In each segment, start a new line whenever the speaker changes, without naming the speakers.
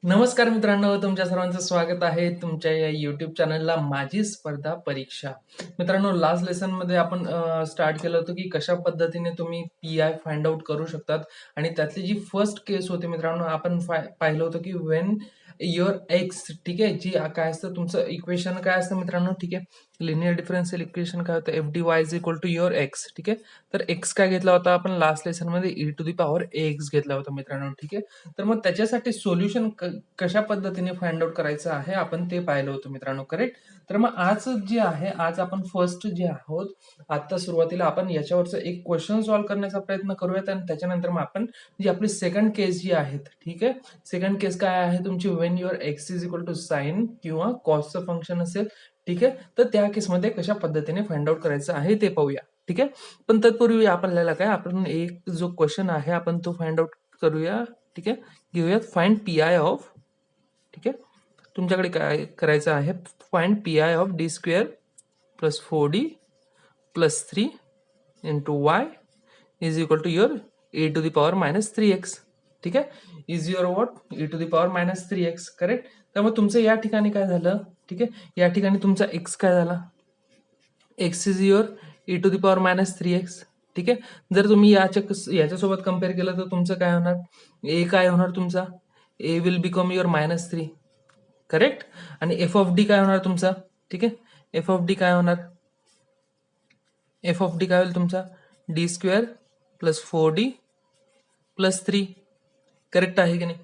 नमस्कार मित्रांनो, तुमच्या सर्वांचं स्वागत आहे तुमच्या या YouTube चॅनलला माझी स्पर्धा परीक्षा. मित्रांनो, लास्ट लेसनमध्ये आपण स्टार्ट केलं होतं की कशा पद्धतीने तुम्ही पी-आय फाइंड आउट करू शकतात आणि त्यातली जी फर्स्ट केस होती मित्रांनो, आपण पाहिलं होतं की व्हेन युअर एक्स, ठीक आहे, जी काय असतं तुमचं इक्वेशन काय असतं मित्रांनो, ठीक आहे, लिनियर डिफरन्शियल इक्वेशन काय होतं, F D Y is equal to your X, ठीक आहे. तर एक्स काय घेतला होता आपण लास्ट लेसनमध्ये, E to the power X घेतला होता मित्रांनो, ठीक आहे. तर मग त्याच्यासाठी सोल्युशन कशा पद्धतीने फाइंड आउट करायचं आहे आपण ते पाहिलं होतं मित्रांनो, करेक्ट. तर मग आज जे आहे, आज आपण फर्स्ट जे आहोत, आता सुरुवातीला आपण याच्यावरचं एक क्वेश्चन सॉल्व्ह करण्याचा प्रयत्न करूयात आणि त्याच्यानंतर मग आपण जी आपली सेकंड केस जी आहेत, ठीक आहे, सेकंड केस काय आहे तुमची, when your X is equal to sine किंवा कॉसचं फंक्शन असेल, ठीक आहे, तर त्या केसमध्ये कशा पद्धतीने फाइंड आउट करायचं आहे ते पाहूया, ठीक आहे. पण तत्पूर्वी आपल्याला काय, आपण एक जो क्वेश्चन आहे आपण तो फाइंड आउट करूया, ठीक आहे. घेऊयात फाइंड पी आय ऑफ, ठीक आहे, तुमच्याकडे काय करायचं आहे, find P I of D square plus 4d plus 3 into Y is equal to your A to the power minus 3x, ठीक आहे, is your what A to the power minus 3x, correct. त्यामुळे तुमचं या ठिकाणी काय झालं, ठीक आहे, या ठिकाणी तुमचा x काय झाला, x is your A to the power minus 3x, ठीक आहे. जर तुम्ही याच्यासोबत कम्पेअर केलं तर तुमचं काय होणार, ए काय होणार तुमचा, A will become your minus 3, correct. आणि एफ ऑफ डी काय होणार तुमचा, ठीक आहे, एफ ऑफ डी काय होणार, एफ ऑफ डी काय होईल तुमचा, D square plus 4d plus 3, correct आहे की नाही,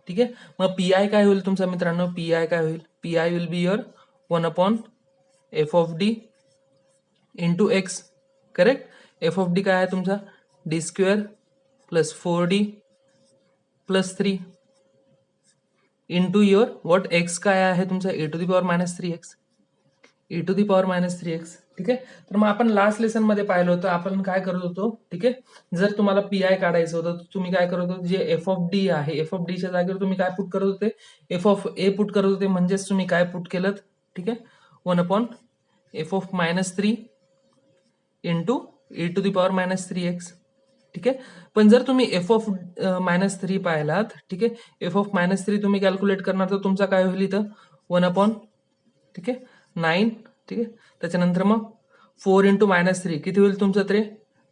ठीक आहे. मग पी आय काय होईल तुमचा मित्रांनो, पी आय काय होईल, P I will be your 1 F of D into X, correct. F of D काय आहे तुमचा, D square plus 4d plus 3 into your what X काय आहे तुमचा, A to the power minus 3x, A to the power minus 3x, ठीक आहे. तर मग आपण लास्ट लेसन मध्ये पाहिलं होतं, आपण काय करत होतो, ठीक आहे, जर तुम्हाला पी आय काढायचं होतं तर तुम्ही काय करत होते, जे एफ ऑफ डी आहे, एफ ऑफ डी च्या जागेवर तुम्ही काय पुट करत होते, एफ ऑफ ए पुट करत होते, म्हणजेच तुम्ही काय पुट केलं, ठीक आहे, 1 F of minus 3 into A to the power minus 3x, ठीक आहे. पण जर तुम्ही एफ ऑफ मायनस 3 पाहिलात, ठीक आहे, एफ ऑफ मायनस 3 तुम्ही कॅल्क्युलेट करणार तर तुमचा काय होईल इथं, 1 ठीक आहे 9, ठीक आहे. त्याच्यानंतर मग 4 इंटू मायनस 3 किती होईल तुमचं ते,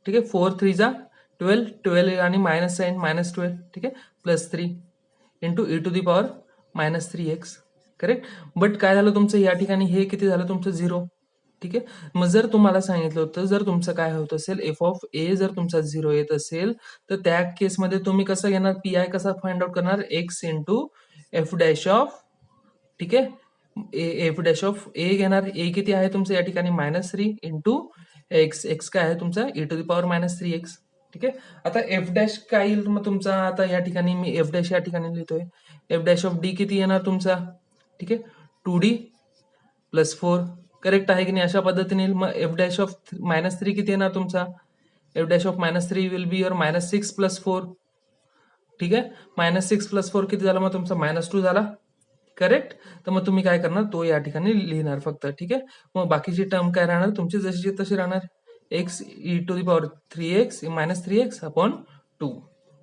ठीक आहे, 4 3 जा 12, 12 आणि मायनस साईन मायनस 12, ठीक आहे, plus 3 into A to the power minus 3x, correct. But काय झालं तुमचं या ठिकाणी, हे किती झालं तुमचं 0, ठीक आहे. मग जर तुम्हाला सांगितलं होतं, जर तुमचं काय होत असेल, एफ ऑफ ए जर तुमचा 0 येत असेल तर त्या केसमध्ये तुम्ही कसं घेणार, पी आय कसा फाइंड आउट करणार, x into F dash of, ठीक आहे, एफ डॅश ऑफ ए घेणार, ए किती आहे तुमचं या ठिकाणी मायनस 3 इंटू एक्स, एक्स काय आहे तुमचा A to the power minus 3x, ठीक आहे. आता एफ डॅश काय येईल मग तुमचा, आता या ठिकाणी मी एफ डॅश या ठिकाणी लिहितोय, एफ डॅश ऑफ डी किती येणार तुमचा, ठीक आहे, 2d प्लस 4, करेक्ट आहे की नाही, अशा पद्धतीने. मग एफ डॅश ऑफ मायनस 3 किती येणार तुमचा, F dash of minus 3 will be your minus 6 plus 4, ठीक आहे, मायनस 6 प्लस 4 किती झाला मग तुमचा मायनस 2 झाला, करेक्ट. तर मग तुम्ही काय करणार, तो या ठिकाणी लिहिणार फक्त, ठीक आहे. मग बाकीची टर्म काय राहणार तुमची, जशी तशी राहणार, X E to the power 3x minus 3x upon 2,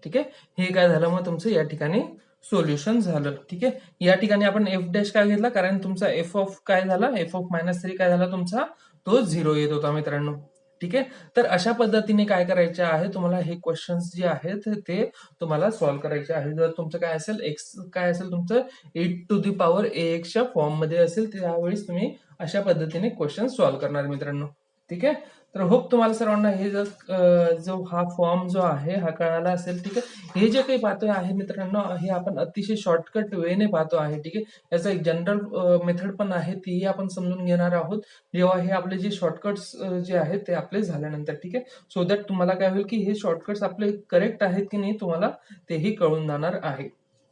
ठीक आहे. हे काय झालं मग तुमचं या ठिकाणी सोल्युशन झालं, ठीक आहे. या ठिकाणी आपण एफ डॅश काय घेतला, कारण तुमचा एफ ऑफ काय झाला, एफ ऑफ मायनस 3 काय झाला तुमचा, तो 0 येत होता मित्रांनो, ठीक आहे. तर अशा पद्धतीने काय करायचे आहे तुम्हाला, हे क्वेश्चन्स जे आहेत ते तुम्हाला सॉल्व्ह करायचे आहे. जर तुमचं काय असेल, एक्स काय असेल तुमचं ए टू दी पॉवर ए एक्सच्या फॉर्म मध्ये असेल, त्यावेळेस तुम्ही अशा पद्धतीने क्वेश्चन सॉल्व्ह करणार मित्रांनो, ठीक आहे. तर होप तुम्हाला सर्वांना हे जो हा फॉर्म जो आहे हा कळाला असेल, ठीक आहे. हे जे काही पाहतोय आहे मित्रांनो, हे आपण अतिशय शॉर्टकट वेने पाहतो आहे, ठीक आहे. याचा एक जनरल मेथड पण आहे, तीही आपण समजून घेणार आहोत जेव्हा हे आपले जे शॉर्टकट्स जे आहेत ते आपले झाल्यानंतर, ठीक आहे. सो दॅट तुम्हाला काय होईल की हे शॉर्टकट्स आपले करेक्ट आहेत की नाही तुम्हाला तेही कळून जाणार आहे,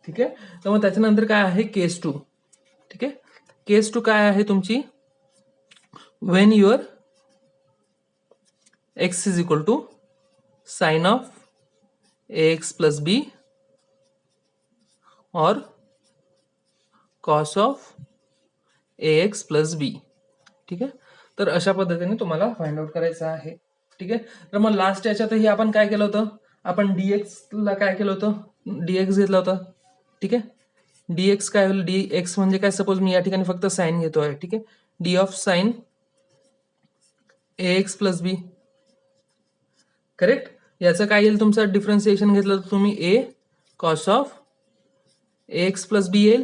ठीक आहे. तर मग त्याच्यानंतर काय आहे केस 2, ठीक आहे. केस 2 काय आहे तुमची, when your X is equal to sine of A X plus B और cos of A X plus B, ठीक आहे. तर अशा पद्धतीने तुम्हाला फाइंड आउट करायचं आहे, ठीक आहे. तर मग लास्ट याच्यातही आपण काय केलं होतं, आपण डीएक्स ला काय केलं होतं, डीएक्स घेतला होता, ठीक आहे. dx काय होईल, dx म्हणजे काय, सपोज मी या ठिकाणी फक्त साइन घेतो आहे, ठीक आहे, D of sine ax plus B. Correct. याचं काय येईल तुमचं डिफरन्शिएशन घेतलं तर तुम्ही a cos of ax plus B येईल.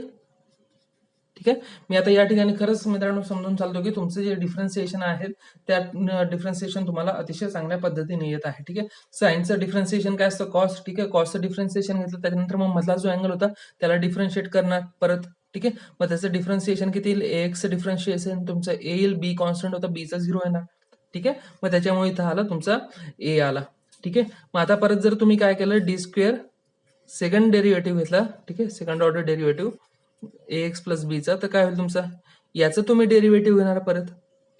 ठीक आहे. मी आता या ठिकाणी खरंच मित्रांनो समजून चालतो की तुमचे जे डिफरन्शिएशन आहेत त्या डिफरन्शिएशन तुम्हाला अतिशय चांगल्या पद्धतीने येत आहे. ठीक आहे. साइनचं डिफरन्शिएशन काय असतं, कॉस. ठीक आहे. कॉसचं डिफरन्शिएशन घेतलं त्याच्यानंतर मग मधला जो अँगल होता त्याला डिफरन्शिएट करणार परत. ठीक आहे. मग त्याचं डिफरन्शिएशन किती येईल, एक्स डिफरन्शिएशन तुमचं ए येईल, बी कॉन्स्टंट होता, बीचा 0 येणार. ठीक आहे. मग त्याच्यामुळे इथं आला तुमचा ए आला. ठीक आहे. मग आता परत जर तुम्ही काय केलं, डी स्क्वेअर सेकंड डेरिव्हेटिव्ह घेतला, ठीक आहे, सेकंड ऑर्डर डेरिव्हेटिव्ह ए एक्स प्लस बीचा, तर काय होईल तुमचा, याचं तुम्ही डेरिव्हेटिव्ह घेणार परत.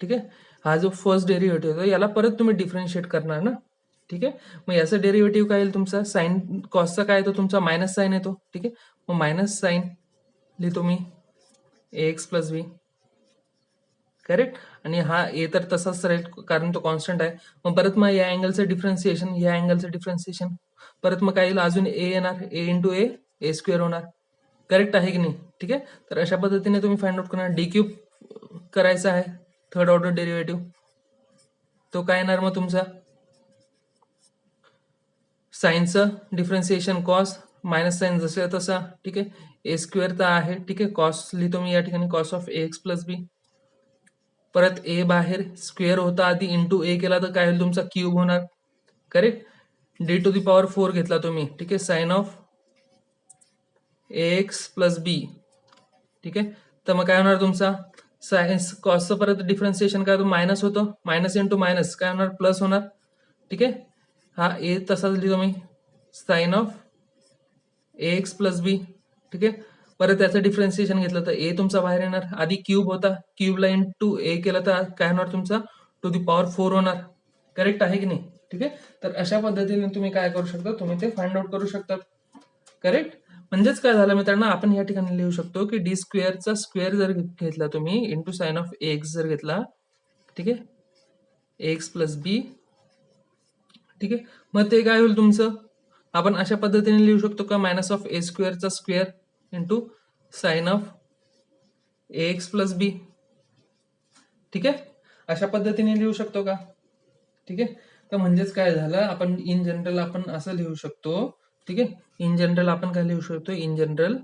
ठीक आहे. हा जो फर्स्ट डेरिव्हेटिव्ह होता याला परत तुम्ही डिफरन्शिएट करणार ना. ठीक आहे. मग याचा डेरिव्हेटिव्ह काय येईल तुमचा, साइन कॉसचा काय येतो तुमचा, मायनस साइन येतो. ठीक आहे. मग मायनस साइन लिहितो मी ए एक्स प्लस बी. करेक्ट. आणि हा ए तर तसाच राहील कारण तो कॉन्स्टंट आहे. मग परत मग या अँगलचं डिफरन्सिएशन, या अँगलचं डिफरन्सिएशन परत मग काय येईल, अजून ए येणार, ए इंटू ए स्क्वेअर होणार. करेक्ट आहे की नाही. ठीक आहे. तर अशा पद्धतीने तुम्ही फाइंड आउट करणार. डी क्यूब करायचा आहे थर्ड ऑर्डर डेरिव्हेटिव्ह, तो काय येणार मग तुमचा, साइनचं डिफरन्सिएशन कॉस मायनस साइन जसं तसा. ठीक आहे. ए स्क्वेअर तर आहे. ठीक आहे. कॉस लिहितो मी या ठिकाणी, cos of A X plus B. परत ए बाहेर स्क्वेअर होता आधी, इंटू ए केला तर काय होईल तुमचा, क्यूब होणार. Correct. D to the power 4 घेतला तुम्ही. ठीक आहे. Sine of A X plus B. ठीक आहे. तर मग काय होणार तुमचा, सायन्स कॉसचं परत डिफरन्सिएशन काय होतं, मायनस होतं, मायनस इंटू मायनस काय होणार, प्लस होणार. ठीक आहे. हा ए तसाच लिहितो मी, sine of A X plus B. ठीक आहे. परत त्याचं डिफरन्सिएशन घेतलं तर ए तुमचा बाहेर येणार, आधी क्यूब होता, क्यूबला इंटू ए केलं तर काय होणार तुमचा, टू दी पॉवर 4 होणार. करेक्ट आहे की नाही. ठीक आहे. तर अशा पद्धतीने तुम्ही काय करू शकता, तुम्ही ते फाइंड आउट करू शकता. करेक्ट. म्हणजेच काय झालं मित्रांनो, आपण या ठिकाणी लिहू शकतो की डी स्क्वेअरचा स्क्वेअर जर घेतला तुम्ही इंटू साइन ऑफ एक्स जर घेतला, ठीक आहे, एक्स प्लस बी. ठीक आहे. मग ते काय होईल तुमचं, आपण अशा पद्धतीने लिहू शकतो का, मायनस ऑफ ए स्क्वेअरचा square into sine of A X plus B. ठीक आहे. अशा पद्धतीने लिहू शकतो का. ठीक आहे. तर म्हणजेच काय झालं, आपण इन जनरल आपण असं लिहू शकतो. ठीक आहे. इन जनरल आपण काय लिहू शकतो, in general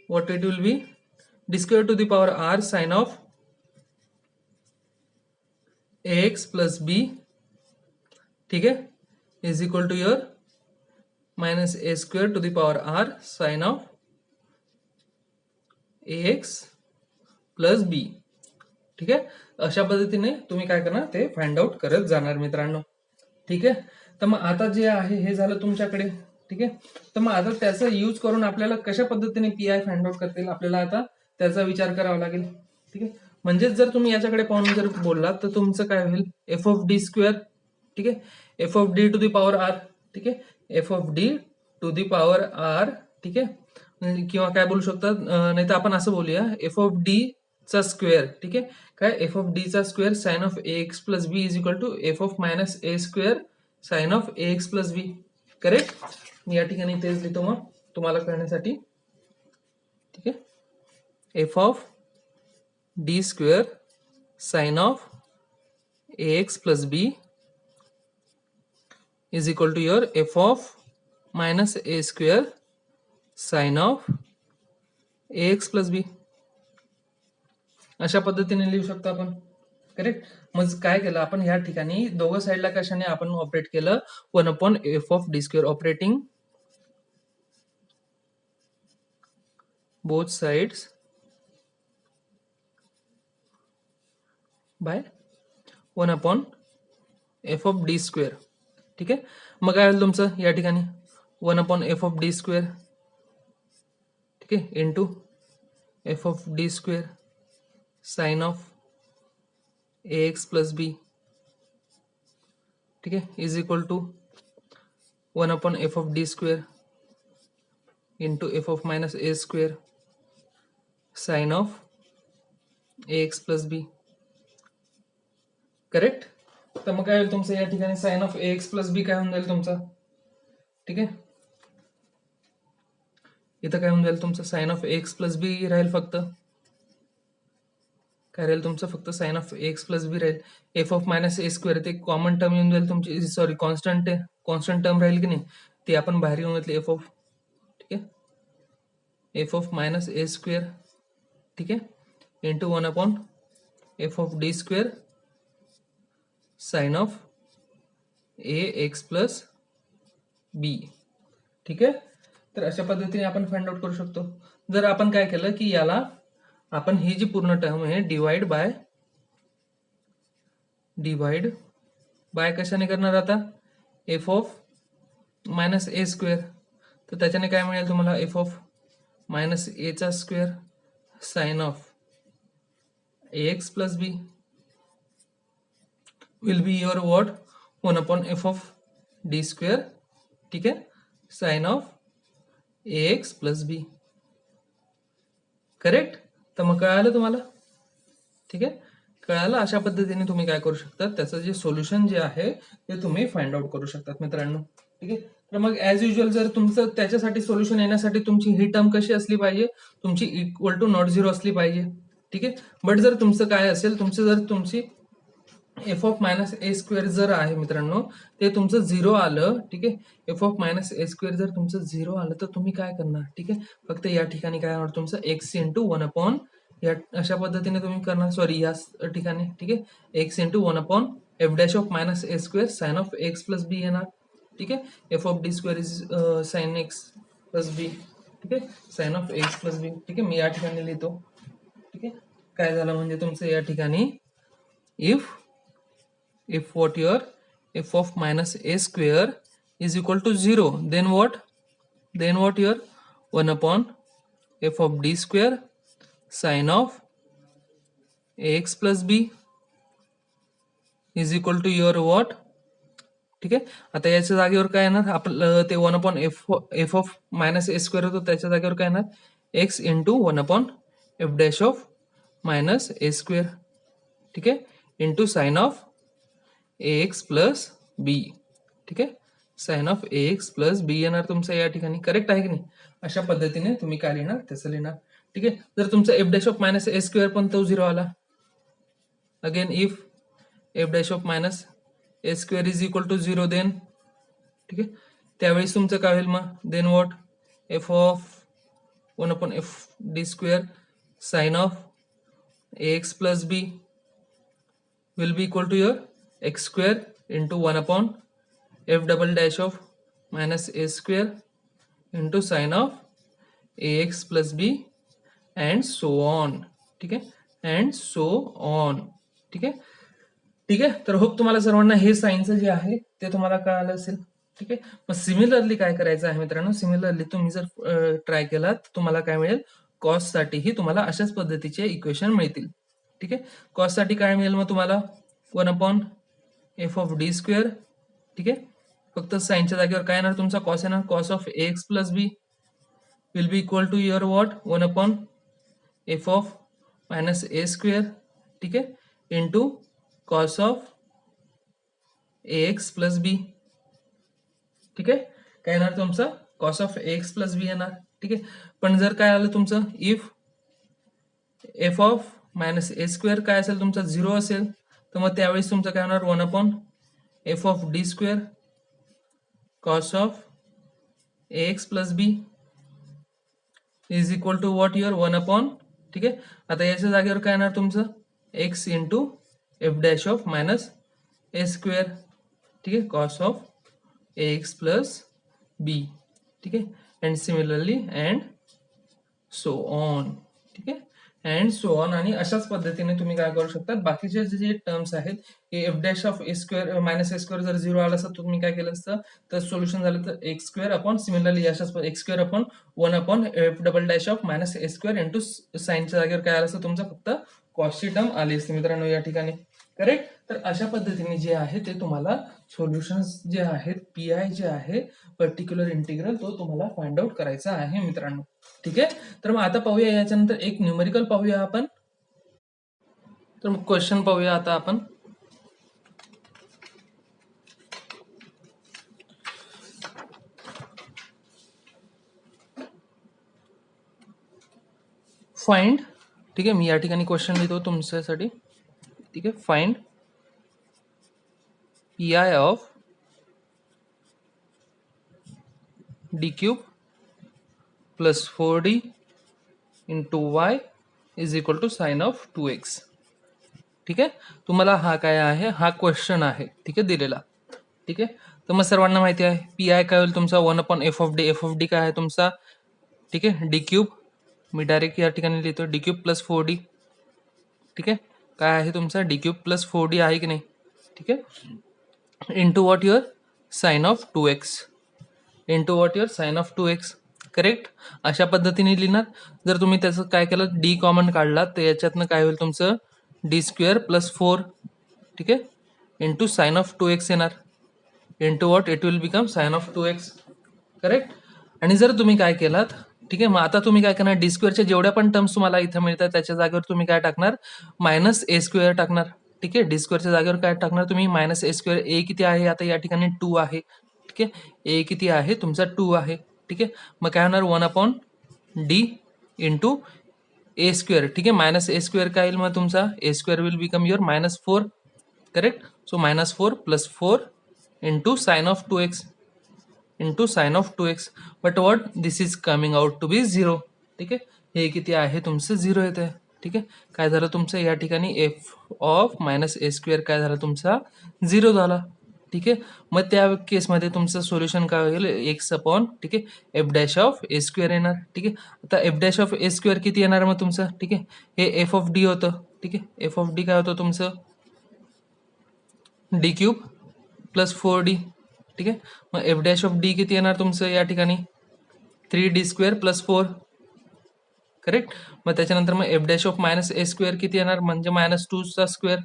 what it will be, d square to the power r sin of ax plus b. ठीक है, is equal to your minus a square to the power r sin of ax plus b. ठीक आहे. अशा पद्धतीने तुम्ही काय करणार, ते फाइंड आउट करत जाणार मित्रांनो. ठीक आहे. तर मग आता जे आहे हे झालं तुमच्याकडे. ठीक आहे. तर मग आता त्याचा यूज करून आपल्याला कशा पद्धतीने पी आय फाइंड आउट करता येईल, आपल्याला आता त्याचा विचार करावा लागेल. ठीक आहे. म्हणजेच जर तुम्ही याच्याकडे पाहून जर बोललात तर तुमचं काय होईल, एफ ऑफ डी स्क्वेअर. ठीक आहे. F of D to the power R. ठीक आहे. F of D to the power R. ठीक आहे. किंवा काय बोलू शकतात, नाही तर आपण असं बोलूया, एफ ऑफ डी चा स्क्वेअर. ठीक आहे. काय, एफ ऑफ डी चा square sine of A X plus B is equal to F of minus A square sine of A X plus B. Correct. मी या ठिकाणी तेच लिहितो मग तुम्हाला कळण्यासाठी. ठीक आहे. F of D square sine of A X plus B is equal to your F of minus A square sine of A X plus B. अशा पद्धतीने लिहू शकतो आपण. करेक्ट. मग काय केलं आपण या ठिकाणी, दोघं साईडला कशाने आपण ऑपरेट केलं, 1/f of D square, operating both sides by 1/f of D square. ठीक आहे. मग काय होईल तुमचं या ठिकाणी, 1/f ऑफ डी स्क्वेअर. ठीक आहे. Into F of D square sine of A X plus B. ठीक आहे. Is equal to 1/f of D square into F of minus A square sine of A X plus B. Correct. तर मग काय होईल तुमचं या ठिकाणी, sine of A X plus B काय होऊन जाईल तुमचा, ठीक आहे. इथं काय होऊन जाईल तुमचं साइन ऑफ एक्स प्लस बी राहील, फक्त काय राहील तुमचं, फक्त साइन ऑफ एक्स प्लस बी राहील. F of minus A square ते कॉमन टर्म येऊन जाईल तुमची, सॉरी कॉन्स्टंट टर्म राहील की नाही, ते आपण बाहेर घेऊन घेतली एफ ऑफ, ठीक आहे, F of minus A square, ठीक आहे, into 1 upon F of D square sine of A X plus B, ठीक आहे. तर अशा पद्धतीने आपण फाइंड आउट करू शकतो. जर आपण काय केलं की याला आपण ही जी पूर्ण टर्म आहे डिवाइड बाय कशाने करणार आता, F of minus A square, तर त्याच्याने काय मिळेल तुम्हाला, एफ ऑफ मायनस ए चा square sine of A X plus B will be your what 1 upon F of D square, ठीक आहे, sine of A X plus B. Correct. तर मग कळालं तुम्हाला, ठीक आहे, कळालं. अशा पद्धतीने तुम्ही काय करू शकता, त्याचं जे सोल्युशन जे आहे ते तुम्ही फाइंड आउट करू शकतात मित्रांनो, ठीक आहे. तर मग ऍज युजल जर तुमचं त्याच्यासाठी सोल्युशन येण्यासाठी तुमची ही टर्म कशी असली पाहिजे, तुमची इक्वल टू नॉट झिरो असली पाहिजे, ठीक आहे. बट जर तुमचं काय असेल, तुमची F of minus A square जर आहे मित्रांनो, ते तुमचं झिरो आलं, ठीक आहे, F of minus A square जर तुमचं झिरो आलं तर तुम्ही काय करणार, ठीक आहे, फक्त या ठिकाणी काय होणार तुमचं एक्स इंटू 1 अपॉन, या अशा पद्धतीने तुम्ही करणार, सॉरी या ठिकाणी, ठीक आहे, X into 1 upon F dash of minus A square sine of X plus B येणार, ठीक आहे. F of D square is sine X plus B, ठीक आहे, sine of X plus B, ठीक आहे. मी या ठिकाणी लिहितो, ठीक आहे. काय झालं म्हणजे तुमचं या ठिकाणी if what your f of minus a square is equal to 0, then what your 1 upon f of d square sin of ax plus b is equal to your what, ठीक आहे. आता याच्या जागेवर काय येणार आपलं, ते 1 upon F of minus A square होतो, त्याच्या जागेवर काय येणार, X into 1 upon F dash of minus A square, ठीक आहे, into sine of A X plus B, ठीक आहे, sine of A X plus B येणार तुमचं या ठिकाणी. करेक्ट आहे की नाही. अशा पद्धतीने तुम्ही काय लिहिणार तसं लिहिणार, ठीक आहे. जर तुमचं F dash of minus A square पण तो झिरो आला, again if F dash of minus A square is equal to 0, then, ठीक आहे, त्यावेळेस तुमचं काय होईल मग, then what, F of 1 upon F D square sine of A X plus B will be equal to your x square into 1 upon f double dash of minus a square into sin of ax plus b and so on, ठीक आहे, and so on, ठीक आहे, ठीक आहे. तर hope तुम्हाला सर्वांना हे साइनचं जे आहे ते तुम्हाला कळालं असेल, ठीक आहे. मग सिमिलरली काय करायचं आहे मित्रांनो, सिमिलरली तुम्ही जर ट्राय केला तर तुम्हाला काय मिळेल, कॉस साठीही तुम्हाला अशाच पद्धतीचे इक्वेशन मिळतील, ठीक आहे. कॉस साठी काय मिळेल मग तुम्हाला, 1 upon F of D square, ठीक आहे, फक्त साइनच्या जागेवर काय येणार तुमचा कॉस येणार, cos of A X plus B will be equal to your what 1 upon F of minus A square, ठीक आहे, into cos of A X plus B, ठीक आहे. काय येणार तुमचं, cos of A X plus B येणार, ठीक आहे. पण जर काय आलं तुमचं, if F of minus A square काय असेल तुमचा 0 असेल, तर मग त्यावेळेस तुमचं काय होणार, 1 upon F of D square cos of A X plus B is equal to what your 1 upon, ठीक आहे. आता याच्या जागेवर काय येणार तुमचं, X into F dash of minus A square, ठीक आहे, cos of A X plus B, ठीक आहे, and similarly and so on, ठीक आहे, अँड सो ऑन. आणि अशाच पद्धतीने तुम्ही काय करू शकता, बाकीचे जे टर्म्स आहेत, F dash of A square minus A square जर 0 आला असता तुम्ही काय केलं असतं, तर सोल्युशन झालं तर एक्स स्क्वेअर अपॉन, सिमिलरली अशाच X square upon 1 upon F double dash of minus A square into साइनच्या जागेवर काय आलं असतं तुमचं, फक्त कॉसची टर्म आली असते मित्रांनो या ठिकाणी. करेक्ट. तर अशा पद्धतीने जे आहे ते तुम्हाला सोल्युशन्स जे आहेत, पी आय जे आहे पर्टिक्युलर इंटिग्रल, तो तुम्हाला फाइंड आउट करायचा आहे मित्रांनो, ठीक आहे. तर मग आता पाहूया याच्यानंतर एक न्यूमेरिकल पाहूया आपण. तर मग क्वेश्चन पाहूया आता आपण. फाइंड, ठीक आहे, मी या ठिकाणी क्वेश्चन लिहितो तुमच्यासाठी, ठीक आहे. Find P I of D cube plus 4d into Y is equal to sine of 2x. ठीक आहे, तुम्हाला हा काय आहे, हा क्वेश्चन आहे, ठीक आहे, दिलेला. ठीक आहे, तर मग सर्वांना माहिती आहे पी आय काय होईल तुमचा 1/f(d). f(d) काय आहे तुमचा, ठीक आहे, डी क्यूब, मी डायरेक्ट या ठिकाणी लिहितो डी क्यूब प्लस 4d. ठीक आहे, काय आहे तुमचा डी क्यूब प्लस 4d आहे की नाही, ठीक आहे, into what your sine of 2x, into what your sine of 2x. Correct, अशा पद्धतीने लिहिणार. जर तुम्ही त्याचं काय केलं, डी कॉमन काढला तर याच्यातनं काय होईल तुमचं डी स्क्वेअर प्लस 4, ठीक आहे, इंटू साइन ऑफ 2x येणार, into what it will become sign of 2x. Correct. आणि जर तुम्ही काय केलात, ठीक आहे, मग आता तुम्ही काय करणार, डी स्क्वेअरच्या जेवढ्या पण टर्म्स तुम्हाला इथं मिळतात त्याच्या जागेवर तुम्ही काय टाकणार, मायनस ए स्क्वेअर टाकणार. ठीक आहे, डी स्क्वेअरच्या जागेवर काय टाकणार तुम्ही, मायनस ए स्क्वेअर. ए किती आहे आता या ठिकाणी 2 आहे, ठीक आहे, ए किती आहे तुमचा 2 आहे. ठीक आहे, मग काय होणार 1/d इंटू ए स्क्वेअर. ठीक आहे, मायनस ए स्क्वेअर काय येईल मग तुमचा, A square will become your -4. Correct, so -4 plus 4 into sine of 2x, into sine of 2x. But what this is coming out to be 0. ठीक आहे, हे किती आहे तुमचं 0 येत आहे. ठीक आहे, काय झालं तुमचं या ठिकाणी F of minus A square काय झाला तुमचा 0 झाला. ठीक आहे, मग त्या केसमध्ये तुमचं सोल्युशन काय होईल, एक्स अपॉन, ठीक आहे, F dash of A square येणार. ठीक आहे, आता F dash of A square किती येणार मग तुमचं, ठीक आहे, हे एफ ऑफ डी होतं. ठीक आहे, एफ ऑफ डी काय होतं तुमचं डी क्यूब प्लस 4d. ठीक आहे, मग एफ डॅश ऑफ डी किती येणार तुमचं या ठिकाणी 3d स्क्वेअर प्लस 4. करेक्ट, मग त्याच्यानंतर मग F dash of minus A square किती येणार, म्हणजे -2चा स्क्वेअर.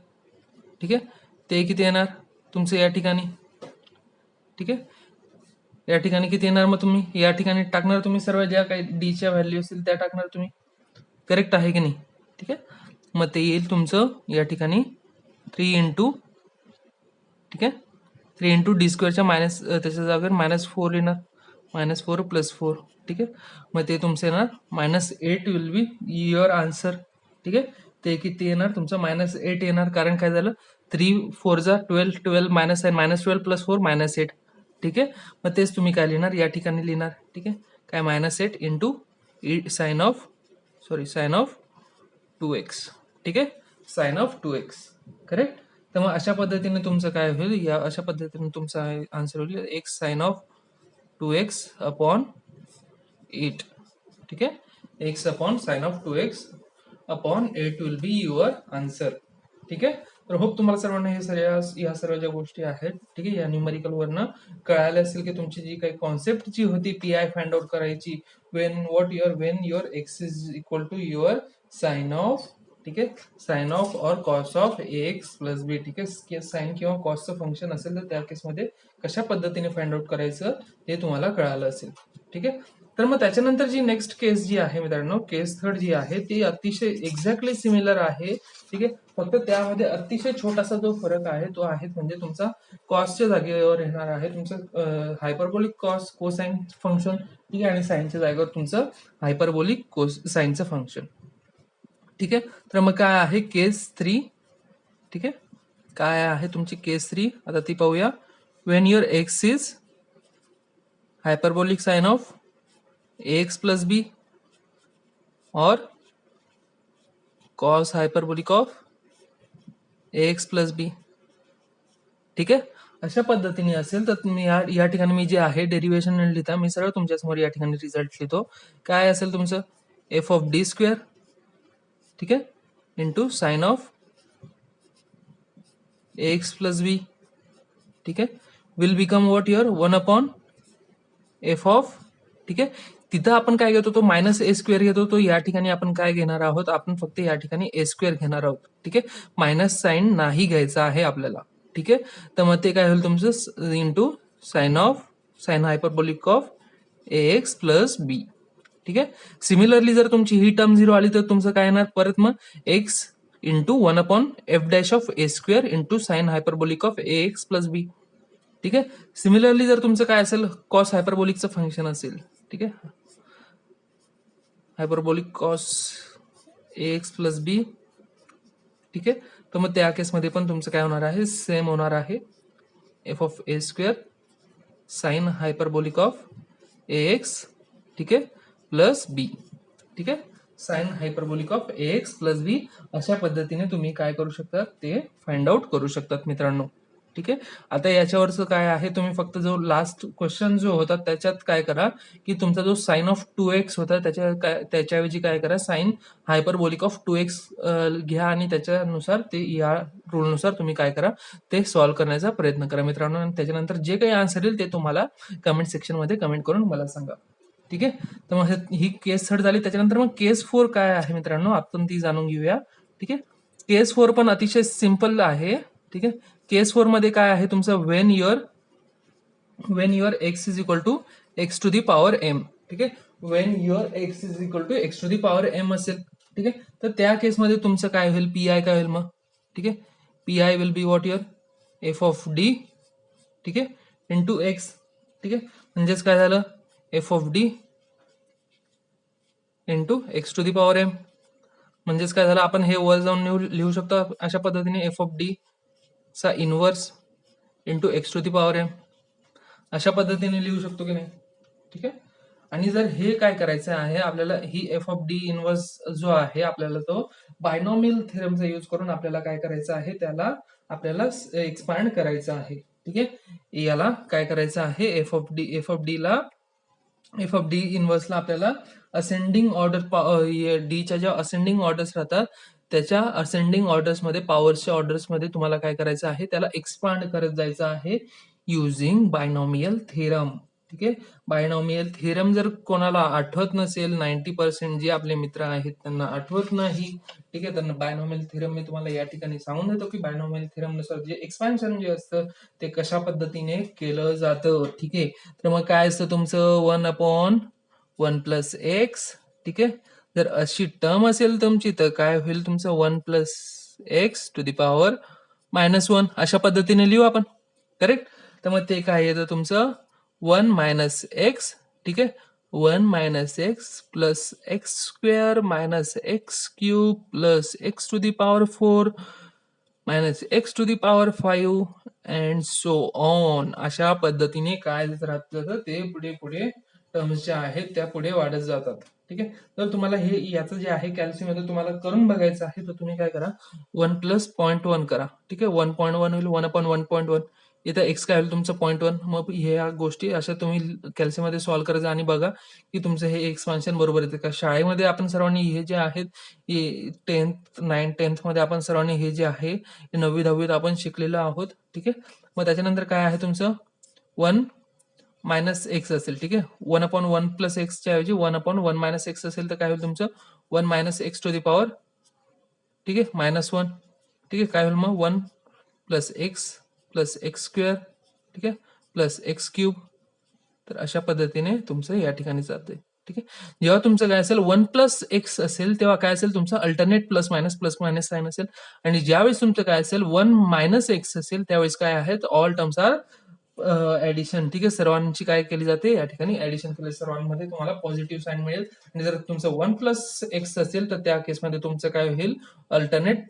ठीक आहे, ते किती येणार तुमचं या ठिकाणी. ठीक आहे, या ठिकाणी किती येणार मग तुम्ही या ठिकाणी टाकणार, तुम्ही सर्व ज्या काही डीच्या व्हॅल्यू असतील त्या टाकणार तुम्ही. करेक्ट आहे की नाही. ठीक आहे, मग ते येईल तुमचं या ठिकाणी 3 इंटू, ठीक आहे, 3 इंटू डी स्क्वेअरच्या मायनस त्याच्या जागेवर -4 येणार, -4 प्लस 4. ठीक आहे, मग ते तुमचं येणार -8 विल बी युअर आन्सर. ठीक आहे, ते किती येणार तुमचं -8 येणार, कारण काय झालं 3 4 जा 12, 12 मायनस आहे, -12 प्लस 4 -8. ठीक आहे, मग तेच तुम्ही काय लिहिणार या ठिकाणी लिहिणार. ठीक आहे, काय -8 इंटू साइन ऑफ 2x. ठीक आहे, साइन ऑफ 2x. करेक्ट, तर मग अशा पद्धतीने तुमचं काय होईल, या अशा पद्धतीने तुमचा आन्सर होईल x sign of 2x upon 8. ठीक आहे, x upon sine of 2x upon 8 will be your answer. ठीक आहे, तर होप तुम्हाला सर्वांना या सर्व ज्या गोष्टी आहेत, ठीक आहे, या न्यूमेरिकल वरनं कळाले असेल की तुमची जी काही कॉन्सेप्ट जी होती पी आय फाइंड आउट करायची, when your X is equal to your sine of, ठीक आहे, sine of or cos of X plus B. ठीक आहे, साइन किंवा कॉसचं फंक्शन असेल तर त्या केसमध्ये कशा पद्धतीने फाइंड आउट करायचं ते तुम्हाला कळालं असेल. ठीक आहे, तर मग त्याच्यानंतर जी नेक्स्ट केस जी आहे मित्रांनो, केस थर्ड जी आहे ती अतिशय एक्झॅक्टली सिमिलर आहे. ठीक आहे, फक्त त्यामध्ये अतिशय छोटासा जो फरक आहे तो आहे म्हणजे तुमचा कॉसच्या जागेवर येणार आहे तुमचं हायपरबोलिक कॉस कोसाइन फंक्शन. ठीक आहे, आणि साइनच्या जागेवर तुमचं हायपरबोलिक कोसाइनचं फंक्शन. ठीक आहे, तर मग काय आहे केस 3. ठीक आहे, काय आहे तुमची केस 3 आता ती पाहूया. When your X is hyperbolic sine of ax plus B और cos hyperbolic of ax plus B. ठीक आहे, अशा पद्धतीने असेल तर तुम्ही या ठिकाणी मी जे आहे डेरिव्हेशन लिहिता, मी सरळ तुमच्यासमोर या ठिकाणी रिझल्ट लिहितो. काय असेल तुमचं एफ ऑफ डी स्क्वेअर, ठीक आहे, into sine of X plus B. ठीक आहे, will become what your 1/f of. ठीक आहे, तिथं आपण काय घेतो तो मायनस ए स्क्वेअर घेतो, तो या ठिकाणी आपण काय घेणार आहोत, आपण फक्त या ठिकाणी ए स्क्वेअर घेणार आहोत. ठीक आहे, मायनस साइन नाही घ्यायचा आहे आपल्याला. ठीक आहे, तर मग ते काय होईल तुमचं into sine hyperbolic of A X plus B. ठीक आहे, सिमिलरली जर तुमची ही टर्म 0 आली तर तुमचं काय येणार परत मग X into 1/f dash of A square into sine hyperbolic of A X plus B. ठीक आहे, सिमिलरली जर तुमचं काय असेल कॉस हायपरबोलिकचं फंक्शन असेल, ठीक आहे, hyperbolic cos A X plus B, ठीक आहे. तर मग त्या केसमध्ये पण तुमचं काय होणार आहे, सेम होणार आहे, F of A square sine hyperbolic of A X, ठीक आहे, प्लस बी, ठीक आहे, sine hyperbolic of A X plus B. अशा पद्धतीने तुम्ही काय करू शकता, ते फाइंड आउट करू शकतात मित्रांनो, ठीक आहे. आता याच्यावरचं काय आहे, तुम्ही फक्त जो लास्ट क्वेश्चन जो होता त्याच्यात काय करा की तुमचा जो साइन ऑफ 2x होता त्याच्याऐवजी काय करा, साइन हायपरबोलिक ऑफ 2x घ्या आणि त्याच्यानुसार ते या रूलनुसार तुम्ही काय करा, ते सॉल्व्ह करण्याचा प्रयत्न करा मित्रांनो. आणि त्याच्यानंतर जे काही आन्सर येईल ते तुम्हाला कमेंट सेक्शन मध्ये कमेंट करून मला सांगा, ठीक आहे. तर मग ही केस 3 झाली. त्याच्यानंतर मग केस 4 काय आहे मित्रांनो, आपण ती जाणून घेऊया, ठीक आहे. केस 4 पण अतिशय सिंपल आहे, ठीक आहे. केस 4 मध्ये काय आहे तुमचं, when your X is equal to X to the power M, ठीक आहे. When your X is equal to X to the power M असेल, ठीक आहे. तर त्या केसमध्ये तुमचं काय होईल, पी आय काय होईल मग, ठीक आहे. P I will be what your F of D, ठीक आहे, इंटू एक्स, ठीक आहे. म्हणजेच काय झालं, F of D into X to the power M. म्हणजेच काय झालं, आपण हे वर जाऊन लिहू शकतो अशा पद्धतीने, एफ ऑफ डी चा inverse into X to the power M, अशा पद्धतीने लिहू शकतो की नाही, ठीक आहे. आणि जर हे काय करायचं आहे आपल्याला, ही एफ ऑफ डी इनवर्स जो आहे आपल्याला तो बायनॉमियल थेरमचा यूज करून आपल्याला काय करायचं आहे, त्याला आपल्याला एक्सपांड करायचं आहे, ठीक आहे. याला काय करायचं आहे, एफ ऑफ डी इनवर्सला आपल्याला असेंडिंग ऑर्डर, डीच्या ज्या असेंडिंग ऑर्डर्स राहतात त्याच्या असेंडिंग ऑर्डर्स मध्ये, पॉवरच्या ऑर्डर्स मध्ये तुम्हाला काय करायचं आहे, त्याला एक्सपांड करत जायचं आहे युझिंग बायनॉमियल थेरम, ठीक आहे. बायनॉमियल थेरम जर कोणाला आठवत नसेल, 90% जे आपले मित्र आहेत त्यांना आठवत नाही, ठीक आहे. त्यांना बायनॉमियल थेरम मी तुम्हाला या ठिकाणी सांगून देतो की बायनॉमियल थेरम नुसार जे एक्सपान्शन जे असतं ते कशा पद्धतीने केलं जातं, ठीक आहे. तर मग काय असतं तुमचं, 1/1 प्लस एक्स, ठीक आहे. जर अशी टर्म असेल तुमची तर काय होईल तुमचं, 1 plus X to the power -1, अशा पद्धतीने लिहू आपण, करेक्ट. तर मग ते काय येतं तुमचं, 1 मायनस एक्स, ठीक आहे, 1 minus X plus X square minus X cube plus X to the power 4 minus X to the power 5 and so on. अशा पद्धतीने काय राहतं, ते पुढे पुढे टर्म्स ज्या आहेत त्या पुढे वाढत जातात, ठीक आहे. तर तुम्हाला हे याचं जे आहे कॅल्क्युलेशन तुम्हाला करून बघायचं आहे, तर तुम्ही काय करा, 1 प्लस 0.1 करा, ठीक आहे. 1.1 होईल 1/1.1, इथं एक्स काय होईल तुमचं 0.1. मग ह्या गोष्टी अशा तुम्ही कॅल्क्युलेशन मध्ये सॉल्व्ह करायचं आणि बघा की तुमचं हे एक्सपान्शन बरोबर येते का. शाळेमध्ये आपण सर्वांनी हे जे आहेत, 9th-10th मध्ये आपण सर्वांनी हे जे आहे 9वी-10वीत आपण शिकलेलो आहोत, ठीक आहे. मग त्याच्यानंतर काय आहे तुमचं, 1 मायनस एक्स असेल, ठीक आहे. 1/1 प्लस एक्सच्या ऐवजी 1/1 मायनस एक्स असेल तर काय होईल तुमचं, 1 minus X to the power, ठीक आहे, -1, ठीक आहे. काय होईल मग, 1 प्लस एक्स स्क्वेअर, ठीक आहे, प्लस एक्स क्यूब. तर अशा पद्धतीने तुमचं या ठिकाणी जाते, ठीक आहे. जेव्हा तुमचं काय असेल 1 प्लस एक्स असेल तेव्हा काय असेल तुमचं अल्टरनेट प्लस मायनस साइन असेल. आणि ज्यावेळेस तुमचं काय असेल 1 मायनस एक्स असेल त्यावेळेस काय आहेत, ऑल टर्म्स आर ऍडिशन, ठीक आहे. सर्वांची काय केली जाते या ठिकाणी, ऍडिशन केली, सर्वांमध्ये तुम्हाला पॉझिटिव्ह साइन मिळेल. आणि जर तुमचं 1 प्लस एक्स असेल तर त्या केसमध्ये तुमचं काय होईल, अल्टरनेट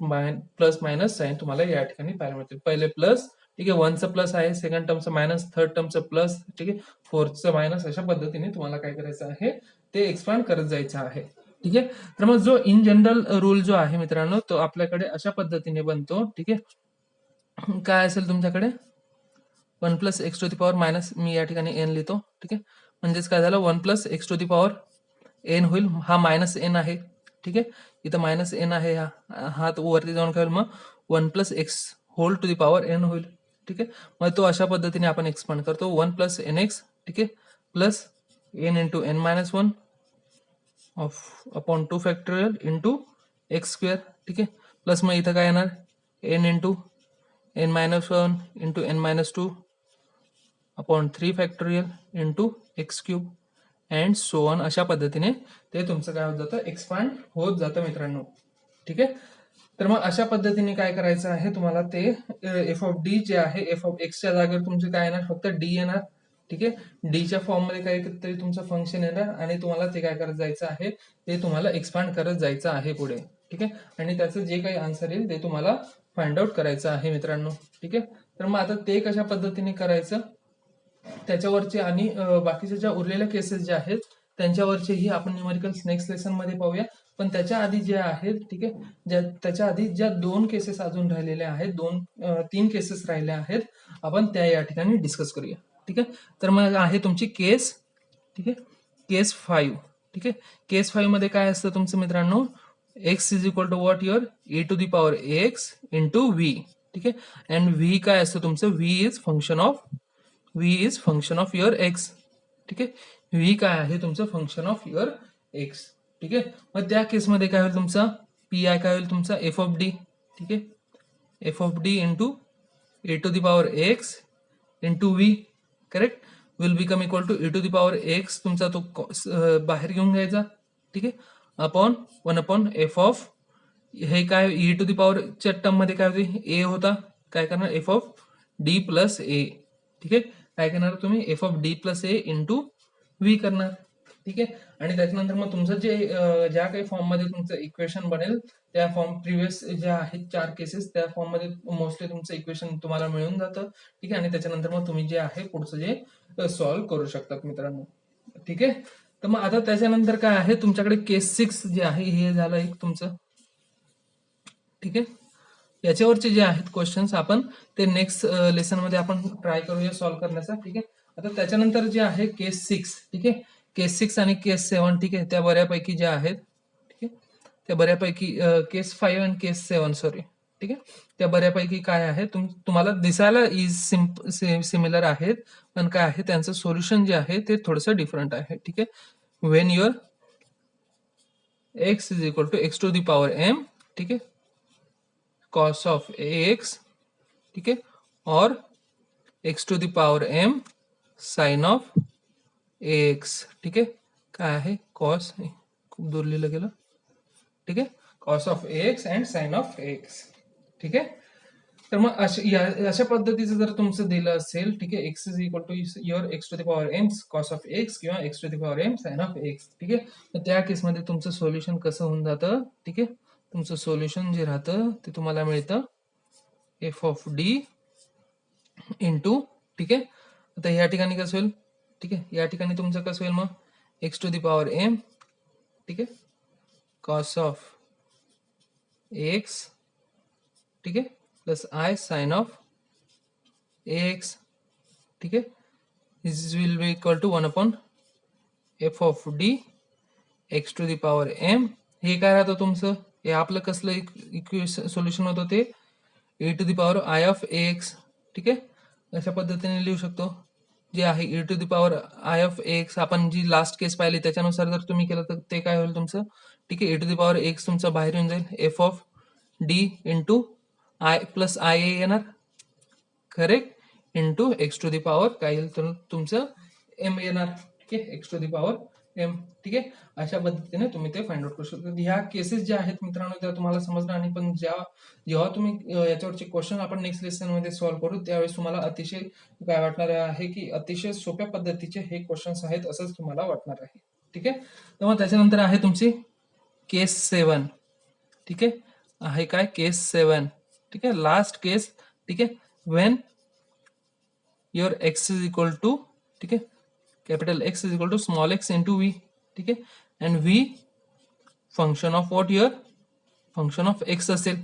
प्लस मायनस साइन तुम्हाला या ठिकाणी पाहायला मिळतील. पहिले प्लस, ठीक आहे, 1चं प्लस आहे, सेकंड टर्मचं मायनस, थर्ड टर्मचं प्लस, ठीक आहे, फोर्थचं मायनस. अशा पद्धतीने तुम्हाला काय करायचं आहे, ते एक्सपांड करत जायचं आहे, ठीक आहे. तर मग जो इन जनरल रूल जो आहे मित्रांनो, तो आपल्याकडे अशा पद्धतीने बनतो, ठीक आहे. काय असेल तुमच्याकडे, 1 plus X to the power minus, मी या ठिकाणी एन लिहितो, ठीक आहे. म्हणजेच काय झालं, 1 plus X to the power N होईल, हा मायनस एन आहे, ठीक आहे. इथं मायनस एन आहे, हा तो वरती जाऊन काय होईल मग 1 plus X whole to the power N होईल, ठीक आहे. मग तो अशा पद्धतीने आपण एक्सपांड करतो, 1 प्लस एन एक्स, ठीक आहे, plus N into N minus 1 of upon 2 factorial into X square, ठीक आहे. प्लस मग इथं काय येणार, N into N minus 1 into N minus 2 upon 3 factorial into X cube and so on. अशा पद्धतीने ते तुमचं काय होत जातं, एक्सपांड होत जातं मित्रांनो, ठीक आहे. तर मग अशा पद्धतीने काय करायचं आहे तुम्हाला, ते एफ ऑफ डी जे आहे, एफ ऑफ एक्सच्या जागेवर तुमचे काय येणार, फक्त डी येणार, ठीक आहे. डीच्या फॉर्म मध्ये काहीतरी तुमचं फंक्शन येणार आणि तुम्हाला ते काय करत जायचं आहे, ते तुम्हाला एक्सपांड करत जायचं आहे पुढे. ठीक आहे. आणि त्याचं जे काही आन्सर येईल ते तुम्हाला फाइंड आउट करायचं आहे मित्रांनो. ठीक आहे. तर मग आता ते कशा पद्धतीने करायचं त्याच्यावरचे आणि बाकीच्या ज्या उरलेल्या केसेस ज्या आहेत त्यांच्यावरचेही आपण न्यूमेरिकल्स नेक्स्ट लेसन मध्ये पाहूया. पण त्याच्या आधी जे आहेत, ठीक आहे, त्याच्या आधी ज्या 2 केसेस अजून राहिलेल्या आहेत, 3 केसेस राहिल्या आहेत, आपण त्या या ठिकाणी डिस्कस करूया. ठीक आहे. तर मग आहे तुमची केस, ठीक आहे, केस 5. ठीक आहे. केस 5 मध्ये काय असतं तुमचं मित्रांनो, x is equal to what, your e to the power x into V. ठीक आहे. अँड व्ही काय असतं तुमचं, v is function of your x. ठीक आहे. v काय आहे तुमचं, फंक्शन ऑफ युअर x. ठीक आहे. मग त्या केसमध्ये काय होईल तुमचा, पी आय काय होईल तुमचा, एफ ऑफ डी. ठीक आहे. F of D into A to the power X into V. Correct. Will become equal to A to the power X तुमचा तो बाहेर घेऊन घ्यायचा. ठीक आहे. अपॉन 1/f हे काय, ई टू दी पॉवरच्या टर्म मध्ये काय होते, ए होता, काय करणार, एफ ऑफ डी प्लस ए. ठीक आहे. काय करणार तुम्ही, F of D plus A into V करणार. ठीक आहे. आणि त्याच्यानंतर मग तुमचं जे ज्या काही फॉर्म मध्ये तुमचं इक्वेशन बनेल त्या फॉर्म प्रिव्हियस ज्या आहेत 4 केसेस त्या फॉर्म मध्ये मोस्टली तुमचं इक्वेशन तुम्हाला मिळून जातं. ठीक आहे. आणि त्याच्यानंतर मग तुम्ही जे आहे पुढचं जे सॉल्व्ह करू शकतात मित्रांनो. ठीक आहे. तर मग आता त्याच्यानंतर काय आहे तुमच्याकडे केस 6 जे आहे हे झालं एक तुमचं. ठीक आहे. याच्यावरचे जे आहेत क्वेश्चन्स आपण ते नेक्स्ट लेसन मध्ये आपण ट्राय करूया सॉल्व्ह करण्याचा. ठीक आहे. आता त्याच्यानंतर जे आहे केस 6. ठीक आहे. केस 6 आणि केस 7. ठीक आहे. त्या बऱ्यापैकी ज्या आहेत, ठीक आहे, त्या बऱ्यापैकी केस 5 आणि केस 7 सॉरी. ठीक आहे. त्या बऱ्यापैकी काय आहे तुम्हाला दिसायला सिमिलर आहेत, पण काय आहे त्यांचं सोल्युशन जे आहे ते थोडंसं डिफरंट आहे. ठीक आहे. When your X is equal to X to the power M, ठीक आहे, cos ऑफ ax, ठीक आहे, or x to the power m sine of ax. ठीक आहे. काय आहे cos, खूप दूर लिहिलं गेलं. ठीक आहे. cos of ax and sine of ax. ठीक आहे. तर मग अशा पद्धतीचं जर तुमचं दिलं असेल, ठीक आहे, x is equal to your X to the power M cos of X किंवा X to the power M sine of X. ठीक आहे. तर त्या केसमध्ये तुमचं सोल्युशन कसं होऊन जातं, ठीक आहे, तुमचं सोल्युशन जे राहतं ते तुम्हाला मिळतं एफ ऑफ डी इंटू, ठीक आहे. आता या ठिकाणी कसं होईल, ठीक आहे, या ठिकाणी तुमचं कसं होईल मग, X to the power M, ठीक आहे, कॉस ऑफ एक्स, ठीक आहे, plus I sine of X. ठीक आहे. This will be equal to 1/f of D X to the power M. हे काय राहतं तुमचं, हे आपलं कसलं इक्वेशन सोल्युशन होतं ते A to the power I of X. ठीक आहे. अशा पद्धतीने लिहू शकतो जे आहे A to the power I of X. आपण जी लास्ट केस पाहिली त्याच्यानुसार जर तुम्ही केलं तर ते काय होईल तुमचं, ठीक आहे, A to the power X तुमचा बाहेर येऊन जाईल, F of D into I plus I A येणार, correct, into X to the power काय येईल तर तुमचं एम येणार. ठीक आहे. X to the power M. ठीक आहे. अशा पद्धतीने तुम्ही ते फाइंड आउट करू शकता. ह्या केसेस ज्या आहेत मित्रांनो त्या तुम्हाला समजणार. आणि पण जेव्हा तुम्ही याच्यावरचे क्वेश्चन आपण नेक्स्ट लेसन मध्ये सॉल्व्ह करू त्यावेळेस तुम्हाला अतिशय काय वाटणार आहे की अतिशय सोप्या पद्धतीचे हे क्वेश्चन्स आहेत असंच तुम्हाला वाटणार आहे. ठीक आहे. तर मग त्याच्यानंतर आहे तुमची केस 7. ठीक आहे काय, केस 7. ठीक आहे. Last case. ठीक आहे. When your X is equal to, ठीक आहे, capital X is equal to small x into v. ठीक आहे. And v function of what, your function of x असेल,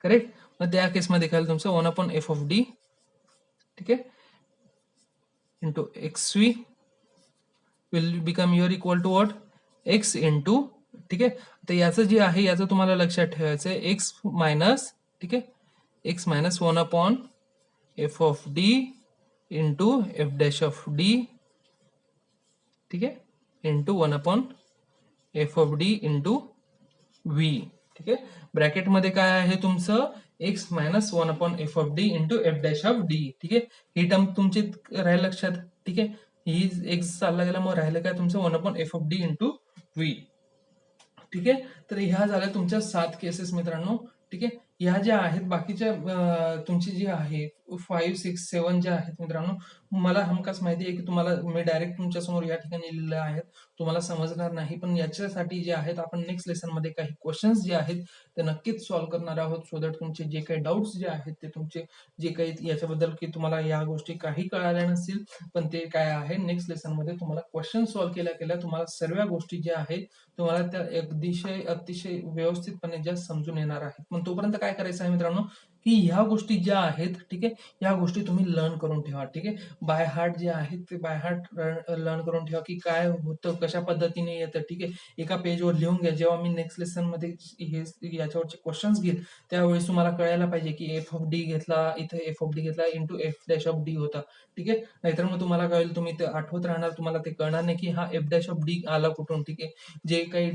करेक्ट. मग त्या केसमध्ये काय तुमचं 1/f ऑफ d, ठीक आहे, into X V will become your equal to what, x into, ठीक आहे. तर याचं जे आहे याचं तुम्हाला लक्षात ठेवायचं आहे x मायनस, ठीक आहे, x minus 1/f of d into F dash of d, ठीक आहे, into 1/f of D into V. ठीक आहे. ब्रॅकेट मध्ये काय आहे तुमचं, x minus 1/f of D into F dash of D. ठीक आहे. ही टर्म तुमची राहील लक्षात. ठीक आहे. ही x चालला गेला मग राहिलं काय तुमचं 1/f of D into V. ठीक आहे. तर ह्या झाल्या तुमच्या 7 केसेस मित्रांनो. ठीक आहे. ह्या ज्या आहेत बाकीच्या तुमची जी आहे 5, 6, 7 जे आहेत मित्रांनो, मला हमखास माहिती आहे की तुम्हाला मी डायरेक्ट तुमच्यासमोर या ठिकाणी लिहिलेलं आहे, तुम्हाला समजणार नाही. पण याच्यासाठी जे आहेत आपण नेक्स्ट लेसनमध्ये काही क्वेश्चन्स जे आहेत ते नक्कीच सॉल्व्ह करणार आहोत, सो दॅट तुमचे जे काही डाऊट्स जे आहेत ते तुमचे जे काही याच्याबद्दल की तुम्हाला या गोष्टी काही कळाल्या नसतील, पण ते काय आहे नेक्स्ट लेसनमध्ये तुम्हाला क्वेश्चन सॉल्व्ह केल्या केल्या तुम्हाला सर्व गोष्टी ज्या आहेत तुम्हाला त्या अतिशय व्यवस्थितपणे ज्या समजून येणार आहेत. पण तोपर्यंत काय करायचं आहे मित्रांनो, की ह्या गोष्टी ज्या आहेत, ठीक आहे, ह्या गोष्टी तुम्ही लर्न करून ठेवा. ठीक आहे, बाय हार्ट जे आहेत ते बाय हार्ट लर्न करून ठेवा की काय होतं, कशा पद्धतीने येतं. ठीक आहे, एका पेजवर लिहून घ्या. जेव्हा मी नेक्स्ट लेसन मध्ये हे याच्यावरचे क्वेश्चन्स घेईल त्यावेळेस तुम्हाला कळायला पाहिजे की एफ ऑफ डी घेतला, इथे एफ ऑफ डी घेतला into F dash of D होता. ठीक आहे, नाहीतर मग तुम्हाला कळेल, तुम्ही ते आठवत राहणार, तुम्हाला ते कळणार नाही की हा एफ डॅश ऑफ डी आला कुठून. ठीक आहे, जे काही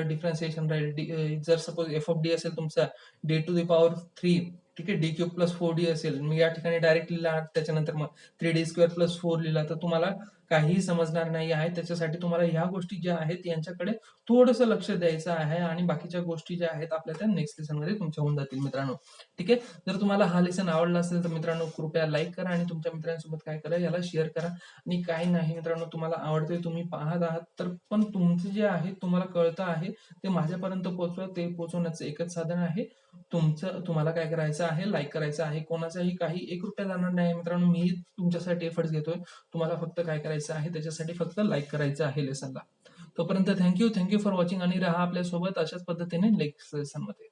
डिफरन्सिएशन राहील, जर सपोज एफ ऑफ डी असेल तुमचा डी टू द पॉवर 3, ठीक आहे, डी क्यूब प्लस 4D असेल, मी या ठिकाणी डायरेक्ट लिहिला, त्याच्यानंतर मग 3D² प्लस 4 लिहिला, तर तुम्हाला काहीही समजणार नाही आहे. त्याच्यासाठी तुम्हाला ह्या गोष्टी ज्या आहेत यांच्याकडे थोडंसं लक्ष द्यायचं आहे आणि बाकीच्या गोष्टी ज्या आहेत आपल्या त्या नेक्स्ट लेसनमध्ये तुमच्या होऊन जातील मित्रांनो. ठीक आहे, जर तुम्हाला हा लेसन आवडला असेल तर मित्रांनो कृपया लाईक करा आणि तुमच्या मित्रांसोबत काय करा, याला शेअर करा. आणि काही नाही मित्रांनो, तुम्हाला आवडते, तुम्ही पाहत आहात, तर पण तुमचं जे आहे तुम्हाला कळतं आहे ते माझ्यापर्यंत पोहोचवा. ते पोहोचवण्याचं एकच साधन आहे, तुम्हाला काय करायचं आहे, लाईक करायचं आहे. कोणाचाही काही ₹1 जाणार नाही मित्रांनो, मी तुमच्यासाठी एफर्ट्स घेतोय. तुम्हाला फक्त काय करायचं आहे, त्याच्यासाठी फक्त लाईक करायचं आहे लेसनला. तोपर्यंत थँक्यू फॉर वॉचिंग आणि राहा आपल्यासोबत अशाच पद्धतीने नेक्स्ट लेसन मध्ये.